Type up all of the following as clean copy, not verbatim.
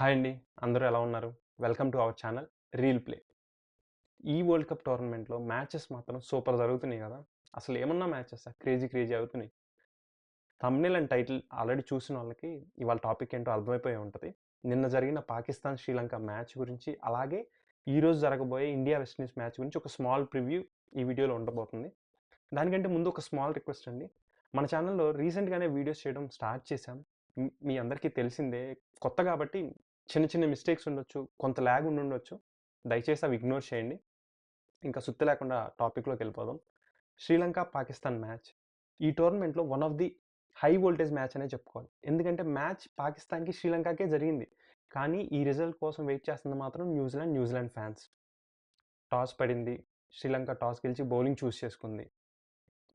Hi అండి. అందరూ ఎలా ఉన్నారు? Welcome to our channel reel play. ఈ వరల్డ్ కప్ టోర్నమెంట్‌లో మ్యాచెస్ మాత్రం సూపర్ జరుగుతున్నాయి గదా! అసలు ఏమన్నా మ్యాచెసా క్రేజీ క్రేజీ అవుతున్నాయి. థంబ్‌నెయిల్ అండ్ టైటిల్ ఆల్రెడీ చూసినోళ్ళకి ఇవాళ టాపిక్ ఏంటో అర్థమైపోయే ఉంటది. నిన్న జరిగిన పాకిస్తాన్, శ్రీలంక మ్యాచ్ గురించి, అలాగే ఈరోజు జరగబోయే ఇండియా వెస్ట్ ఇండీస్ మ్యాచ్ గురించి ఒక స్మాల్ ప్రివ్యూ ఈ వీడియోలో ఉండబోతుంది. దానికంటే ముందు ఒక స్మాల్ రిక్వెస్ట్ అండి. మన ఛానల్‌లో రీసెంట్‌గానే వీడియోస్ చేయడం స్టార్ట్ చేశాం. మీ అందరికీ తెలిసిందే. కొత్త కాబట్టి చిన్న చిన్న మిస్టేక్స్ ఉండొచ్చు. కొంత ల్యాగ్ ఉండుండొచ్చు. దయచేసి అవి ఇగ్నోర్ చేయండి. ఇంకా సుత్తి లేకుండా టాపిక్‌లోకి వెళ్ళిపోదాం. శ్రీలంక, పాకిస్తాన్ మ్యాచ్. ఈ టోర్నమెంట్‌లో one of the high voltage match అనే చెప్పుకోవాలి. ఎందుకంటే మ్యాచ్ పాకిస్తాన్‌కి, శ్రీలంకకే జరిగింది. కానీ ఈ రిజల్ట్ కోసం వెయిట్ చేస్తుంది మాత్రం న్యూజిలాండ్ ఫ్యాన్స్. టాస్ పడింది. శ్రీలంక టాస్ గెలిచి బౌలింగ్ చూస్ చేసుకుంది.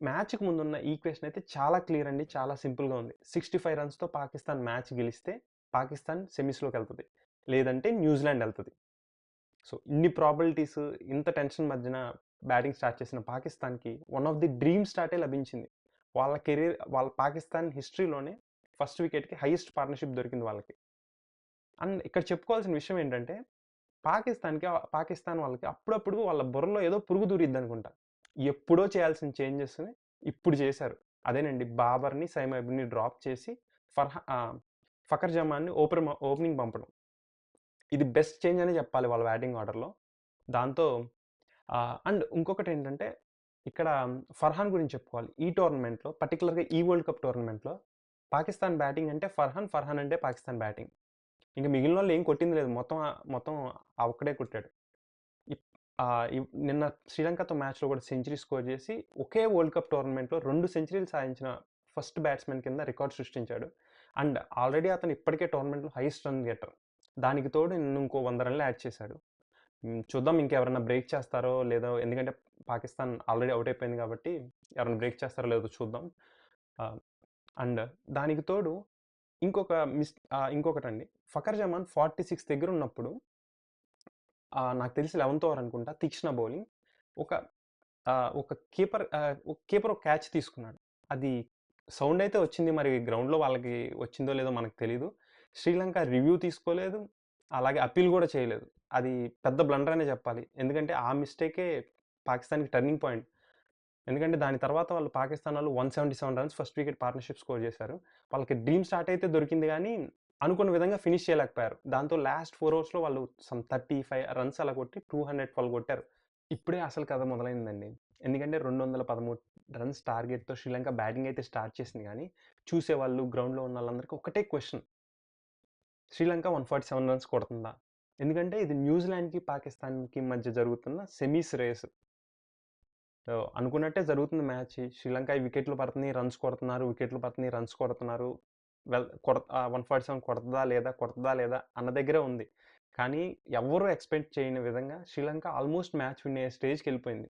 మ్యాచ్‌కి ముందున్న ఈక్వేషన్ అయితే చాలా క్లియర్ అండి. చాలా సింపుల్‌గా ఉంది. 65 రన్స్‌తో పాకిస్తాన్ మ్యాచ్ గెలిస్తే పాకిస్తాన్ సెమీస్‌లోకెళ్తది. లేదంటే న్యూజిలాండ్ ఎళ్తది. సో, ఇన్ని ప్రాబబిలిటీస్, ఇంత టెన్షన్ మధ్యన బ్యాటింగ్ స్టార్ట్ చేసిన పాకిస్తాన్‌కి వన్ ఆఫ్ ది డ్రీమ్ స్టార్టే లభించింది. వాళ్ళ పాకిస్తాన్ హిస్టరీలోనే ఫస్ట్ వికెట్‌కి హైయెస్ట్ పార్ట్నర్‌షిప్ దొరికింది వాళ్ళకి. అండ్ ఇక్కడ చెప్పుకోవాల్సిన విషయం ఏంటంటే పాకిస్తాన్ వాళ్ళకి అప్పుడప్పుడు వాళ్ళ బుర్రలో ఏదో పురుగు దూరిద్దనుకుంటా. ఎప్పుడో చేయాల్సిన చేంజెస్‌ని ఇప్పుడు చేశారు. అదేనండి, బాబర్‌ని, సైమ్ అయూబ్‌ని డ్రాప్ చేసి ఫఖర్ జమాన్‌ని ఓపెనింగ్ పంపడం. ఇది బెస్ట్ చేంజ్ అనే చెప్పాలి వాళ్ళ బ్యాటింగ్ ఆర్డర్‌లో. దాంతో అండ్ ఇంకొకటేంటంటే ఇక్కడ ఫర్హాన్ గురించి చెప్పుకోవాలి. ఈ టోర్నమెంట్‌లో పర్టిక్యులర్‌గా ఈ వరల్డ్ కప్ టోర్నమెంట్‌లో పాకిస్తాన్ బ్యాటింగ్ అంటే ఫర్హాన్ అంటే పాకిస్తాన్ బ్యాటింగ్. ఇంక మిగిలినోళ్ళు ఏం కొట్టింది లేదు. మొత్తం ఆ ఒక్కడే కొట్టాడు. ఇప్ నిన్న శ్రీలంకతో మ్యాచ్‌లో కూడా సెంచరీ స్కోర్ చేసి ఒకే వరల్డ్ కప్ టోర్నమెంట్‌లో 2 సెంచరీలు సాధించిన ఫస్ట్ బ్యాట్స్‌మన్ కింద రికార్డ్ సృష్టించాడు. అండ్ ఆల్రెడీ అతను ఇప్పటికే టోర్నమెంట్‌లో హైయెస్ట్ రన్ గెటర్. దానికి తోడు నిన్న ఇంకో 100 రన్‌లు యాడ్ చేశాడు. చూద్దాం ఇంకెవరన్నా బ్రేక్ చేస్తారో లేదో, ఎందుకంటే పాకిస్తాన్ ఆల్రెడీ ఔట్ అయిపోయింది కాబట్టి ఎవరైనా బ్రేక్ చేస్తారో లేదో చూద్దాం. ఆహ్, అండ్ దానికి తోడు ఇంకొకటండి. ఫఖర్ జమాన్ 46 దగ్గర ఉన్నప్పుడు నాకు తెలిసి 11థ్ ఓవర్ అనుకుంటా, తీక్షణ బౌలింగ్. ఒక ఒక కీపర్ ఒక క్యాచ్ తీసుకున్నాడు. అది సౌండ్ అయితే వచ్చింది. మరి గ్రౌండ్‌లో వాళ్ళకి వచ్చిందో లేదో మనకు తెలీదు. శ్రీలంక రివ్యూ తీసుకోలేదు. అలాగే అప్పీల్ కూడా చేయలేదు. అది పెద్ద బ్లండర్ అనే చెప్పాలి. ఎందుకంటే ఆ మిస్టేకే పాకిస్తాన్‌కి టర్నింగ్ పాయింట్. ఎందుకంటే దాని తర్వాత పాకిస్తాన్ వాళ్ళు 177 runs first wicket partnership score చేశారు. వాళ్ళకి డ్రీమ్ స్టార్ట్ అయితే దొరికింది గానీ, అనుకున్న విధంగా ఫినిష్ చేయలేకపోయారు. దాంతో లాస్ట్ 4 ఓవర్స్‌లో వాళ్ళు 35 రన్స్ అలా కొట్టి 212 కొట్టారు. ఇప్పుడే అసలు కథ మొదలైందండి. ఎందుకంటే 213 రన్స్ టార్గెట్‌తో శ్రీలంక బ్యాటింగ్ అయితే స్టార్ట్ చేసింది గానీ, చూసేవాళ్ళు, గ్రౌండ్‌లో ఉన్న వాళ్ళందరికీ ఒకటే క్వెషన్. శ్రీలంక 147 రన్స్ కొడుతుందా? ఎందుకంటే ఇది న్యూజిలాండ్‌కి, పాకిస్తాన్‌కి మధ్య జరుగుతున్న సెమీస్ రేస్. సో, అనుకున్నట్టే జరుగుతుంది మ్యాచ్. శ్రీలంక వికెట్లు పడుతున్నాయి, రన్స్ కొడుతున్నారు. వికెట్లు పడుతున్నాయి, రన్స్ కొడుతున్నారు. 147 కొడతదా లేదా అన్న దగ్గరే ఉంది. కానీ ఎవ్వరు ఎక్స్‌పెక్ట్ చేయని విధంగా శ్రీలంక ఆల్మోస్ట్ మ్యాచ్ విన్ అయ్యే స్టేజ్‌కెళ్ళిపోయింది.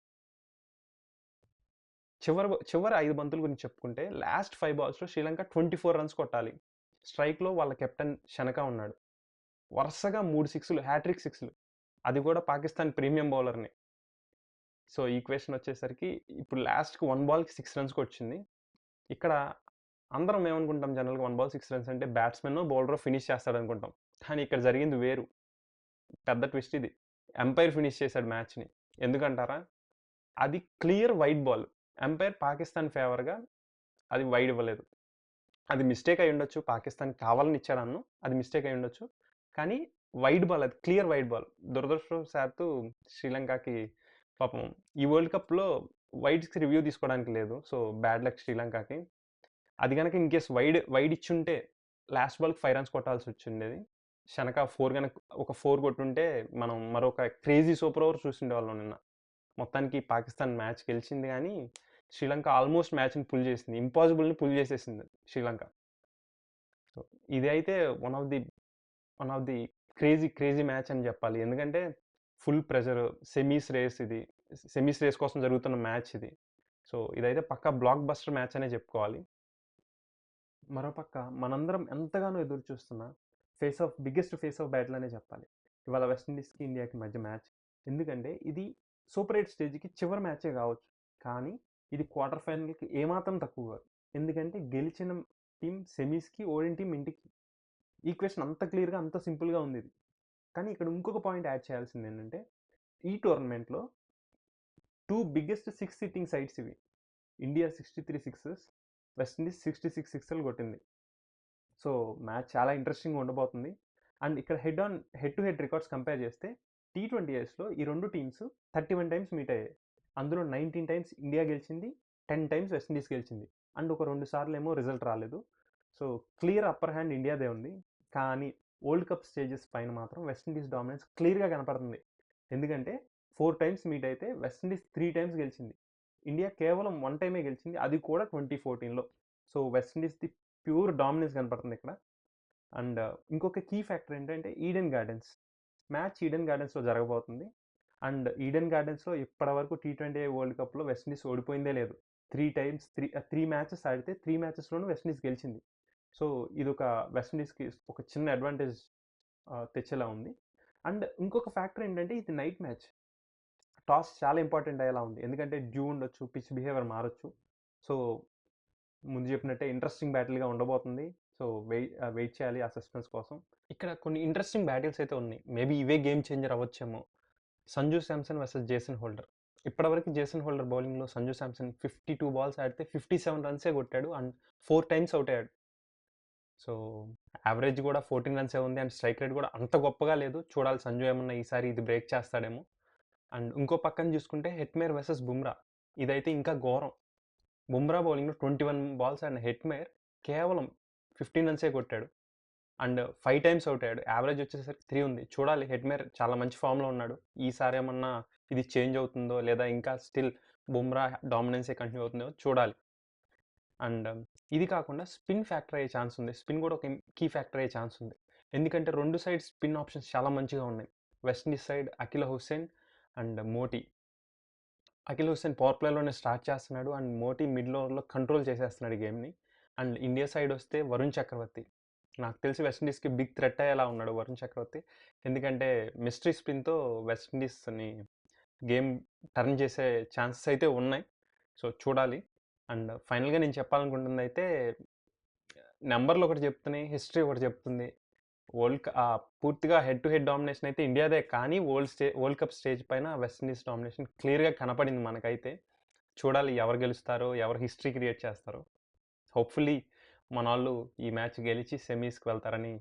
చివరి 5 బంతుల గురించి చెప్పుకుంటే లాస్ట్ 5 బాల్స్‌లో శ్రీలంక 24 రన్స్ కొట్టాలి. స్ట్రైక్‌లో వాళ్ళ కెప్టెన్ షనక ఉన్నాడు. వరుసగా 3 సిక్స్‌లు, హ్యాట్రిక్ సిక్స్‌లు. అది కూడా పాకిస్తాన్ ప్రీమియం బౌలర్‌ని. సో, ఈక్వేషన్ వచ్చేసరికి ఇప్పుడు లాస్ట్‌కి 1 బాల్‌కి 6 రన్స్ కొచ్చింది. ఇక్కడ అందరం ఏమనుకుంటాం జనరల్‌గా 1 బాల్ 6 రన్స్ అంటే బ్యాట్స్‌మనో, బౌలరో ఫినిష్ చేస్తాడనుకుంటాం. కానీ ఇక్కడ జరిగింది వేరు. పెద్ద ట్విస్ట్ ఇది. ఎంపైర్ ఫినిష్ చేశాడు మ్యాచ్‌ని. ఎందుకంటారా? అది clear wide ball. Umpire Pakistan ఫేవర్‌గా అది వైడ్ ఇవ్వలేదు. అది మిస్టేక్ అయ్యుండొచ్చు. పాకిస్తాన్‌కి కావాలని ఇచ్చాడనను. అది మిస్టేక్ అయ్యుండొచ్చు. కానీ వైడ్ బాల్, అది క్లియర్ వైడ్ బాల్. దురదృష్టవశాత్తు శ్రీలంకకి పాపం ఈ వరల్డ్ కప్‌లో వైడ్స్‌కి రివ్యూ తీసుకోవడానికి లేదు. సో, బ్యాడ్ లక్ శ్రీలంకకి. అది గనక ఇన్‌కేస్ వైడ్ ఇచ్చుంటే లాస్ట్ బాల్‌కి 5 రన్స్ కొట్టాల్సొచ్చుండేది. షనక 4 కొట్టుంటే మనం మరొక క్రేజీ సూపర్ ఓవర్ చూసుండేవాళ్ళం నిన్న. మొత్తానికి పాకిస్తాన్ మ్యాచ్ గెలిచింది గానీ, శ్రీలంక ఆల్మోస్ట్ మ్యాచ్‌ని పుల్ చేసింది. ఇంపాసిబుల్‌ని పుల్ చేసేసింది శ్రీలంక. సో, ఇది అయితే one of the one of the crazy match అని చెప్పాలి. ఎందుకంటే ఫుల్ ప్రెషర్, సెమీస్ రేస్ ఇది. సెమీస్ రేస్ కోసం జరుగుతున్న మ్యాచ్ ఇది. సో, ఇదైతే పక్కా బ్లాక్ బస్టర్ మ్యాచ్ అనే చెప్పుకోవాలి. మరోపక్క మనందరం ఎంతగానో ఎదురు చూస్తున్న బిగ్గెస్ట్ ఫేస్ ఆఫ్ బ్యాటిల్ అనే చెప్పాలి. ఇవాళ వెస్టిండీస్‌కి, ఇండియాకి మధ్య మ్యాచ్. ఎందుకంటే ఇది సూపర్ 8 స్టేజ్‌కి చివరి మ్యాచే కావచ్చు. కానీ ఇది క్వార్టర్ ఫైనల్‌కి ఏమాత్రం తక్కువ కాదు. ఎందుకంటే గెలిచిన టీం సెమీస్‌కి, ఓడిన టీం ఇంటికి. ఈక్వేషన్ అంత క్లియర్‌గా, అంత సింపుల్‌గా ఉంది ఇది. కానీ ఇక్కడ ఇంకొక పాయింట్ యాడ్ చేయాల్సిందేంటంటే, ఈ టోర్నమెంట్‌లో 2 బిగ్గెస్ట్ 6 సిట్టింగ్ సైడ్స్ ఇవి. ఇండియా 63 సిక్సెస్, వెస్ట్ ఇండీస్ 66 సిక్స్‌లు కొట్టింది. సో, మ్యాచ్ చాలా ఇంట్రెస్టింగ్‌గా ఉండబోతుంది. అండ్ ఇక్కడ head to head records compare చేస్తే టీ20ఐస్‌లో ఈ 2 టీమ్స్ 31 టైమ్స్ మీట్ అయ్యాయి. అందులో 19 టైమ్స్ ఇండియా గెలిచింది. 10 టైమ్స్ వెస్ట్ ఇండీస్ గెలిచింది. అండ్ ఒక 2 సార్లేమో రిజల్ట్ రాలేదు. సో, క్లియర్ అప్పర్ హ్యాండ్ ఇండియాదే ఉంది. కానీ వరల్డ్ కప్ స్టేజెస్ పైన మాత్రం వెస్ట్ ఇండీస్ డామినెన్స్ క్లియర్‌గా కనపడుతుంది. ఎందుకంటే 4 టైమ్స్ మీట్ అయితే వెస్ట్ ఇండీస్ 3 టైమ్స్ గెలిచింది. ఇండియా కేవలం 1 టైమే గెలిచింది. అది కూడా 2014లో. సో, వెస్ట్ ఇండీస్‌ది ప్యూర్ డామినెన్స్ కనపడుతుంది ఇక్కడ. అండ్ ఇంకొక కీ ఫ్యాక్టర్ ఏంటంటే ఈడెన్ గార్డెన్స్. మ్యాచ్ ఈడెన్ గార్డెన్స్‌లో జరగబోతుంది. అండ్ ఈడెన్ గార్డెన్స్‌లో ఇప్పటివరకు టీ20 వరల్డ్ కప్‌లో వెస్ట్ ఇండీస్ ఓడిపోయిందే లేదు. 3 మ్యాచెస్ ఆడితే 3 మ్యాచెస్‌లోనూ వెస్ట్ ఇండీస్ గెలిచింది. సో, ఇదొక వెస్ట్ ఇండీస్‌కి ఒక చిన్న అడ్వాంటేజ్ తెచ్చేలా ఉంది. అండ్ ఇంకొక ఫ్యాక్టర్ ఏంటంటే ఇది నైట్ మ్యాచ్. టాస్ చాలా ఇంపార్టెంట్ అయ్యేలా ఉంది. ఎందుకంటే డ్యూ ఉండొచ్చు, పిచ్ బిహేవియర్ మారొచ్చు. సో, ముందు చెప్పినట్టే ఇంట్రెస్టింగ్ బ్యాటిల్‌గా ఉండబోతుంది. సో, వెయిట్ చేయాలి ఆ సస్పెన్స్ కోసం. ఇక్కడ కొన్ని ఇంట్రెస్టింగ్ బ్యాటిల్స్ అయితే ఉన్నాయి. మేబీ ఇవే గేమ్ చేంజర్ అవ్వచ్చేమో. Sanju Samson versus Jason Holder. ఇప్పటివరకు జేసన్ హోల్డర్ బౌలింగ్‌లో సంజు శాంసన్ 52 బాల్స్ ఆడితే 57 రన్సే కొట్టాడు. అండ్ 4 టైమ్స్ ఔట్ అయ్యాడు. సో, యావరేజ్ కూడా 14 రన్సే ఉంది. అండ్ స్ట్రైక్ రేట్ కూడా అంత గొప్పగా లేదు. చూడాలి సంజు ఏమన్నా ఈసారి ఇది బ్రేక్ చేస్తాడేమో. అండ్ ఇంకో పక్కన చూసుకుంటే హెట్మేర్ వర్సెస్ బుమ్రా. ఇదైతే ఇంకా ఘోరం. బుమ్రా బౌలింగ్‌లో 21 బాల్స్ ఆడిన హెట్మేర్ కేవలం 15 రన్సే కొట్టాడు. అండ్ 5 టైమ్స్ ఔట్ అయ్యాడు. యావరేజ్ వచ్చేసరికి 3 ఉంది. చూడాలి హెట్మేర్ చాలా మంచి ఫామ్‌లో ఉన్నాడు. ఈసారి ఏమన్నా ఇది చేంజ్ అవుతుందో లేదా ఇంకా స్టిల్ బుమ్రా డామినెన్సే కంటిన్యూ అవుతుందో చూడాలి. అండ్ ఇది కాకుండా స్పిన్ ఫ్యాక్టర్ అయ్యే ఛాన్స్ ఉంది. స్పిన్ కూడా ఒక కీ ఫ్యాక్టర్ అయ్యే ఛాన్స్ ఉంది. ఎందుకంటే 2 సైడ్ స్పిన్ ఆప్షన్స్ చాలా మంచిగా ఉన్నాయి. West Indies side Akeal Hosein and Motie. Akeal Hosein power ప్లేలోనే స్టార్ట్ చేస్తున్నాడు. అండ్ మోటీ మిడిల్ ఓవర్‌లో కంట్రోల్ చేసేస్తున్నాడు ఈ గేమ్‌ని. అండ్ ఇండియా సైడ్ వస్తే వరుణ్ చక్రవర్తి. నాకు తెలిసి వెస్ట్ ఇండీస్‌కి బిగ్ థ్రెట్ అయ్యేలా ఉన్నాడు వరుణ్ చక్రవర్తి. ఎందుకంటే మిస్టరీ స్పిన్‌తో వెస్ట్ ఇండీస్‌ని గేమ్ టర్న్ చేసే ఛాన్సెస్ అయితే ఉన్నాయి. సో, చూడాలి. అండ్ ఫైనల్‌గా నేను చెప్పాలనుకుంటుందయితే నంబర్‌లు ఒకటి చెప్తున్నాయి. హిస్టరీ ఒకటి చెప్తుంది. పూర్తిగా హెడ్ టు హెడ్ డామినేషన్ అయితే ఇండియాదే. కానీ వరల్డ్ కప్ స్టేజ్ పైన వెస్ట్ ఇండీస్ డామినేషన్ క్లియర్‌గా కనపడింది మనకైతే. చూడాలి ఎవరు గెలుస్తారో, ఎవరు హిస్టరీ క్రియేట్ చేస్తారో. హోప్‌ఫుల్లీ మనోళ్ళు ఈ మ్యాచ్ గెలిచి సెమీస్‌కి వెళ్తారని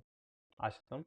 ఆశిద్దాం.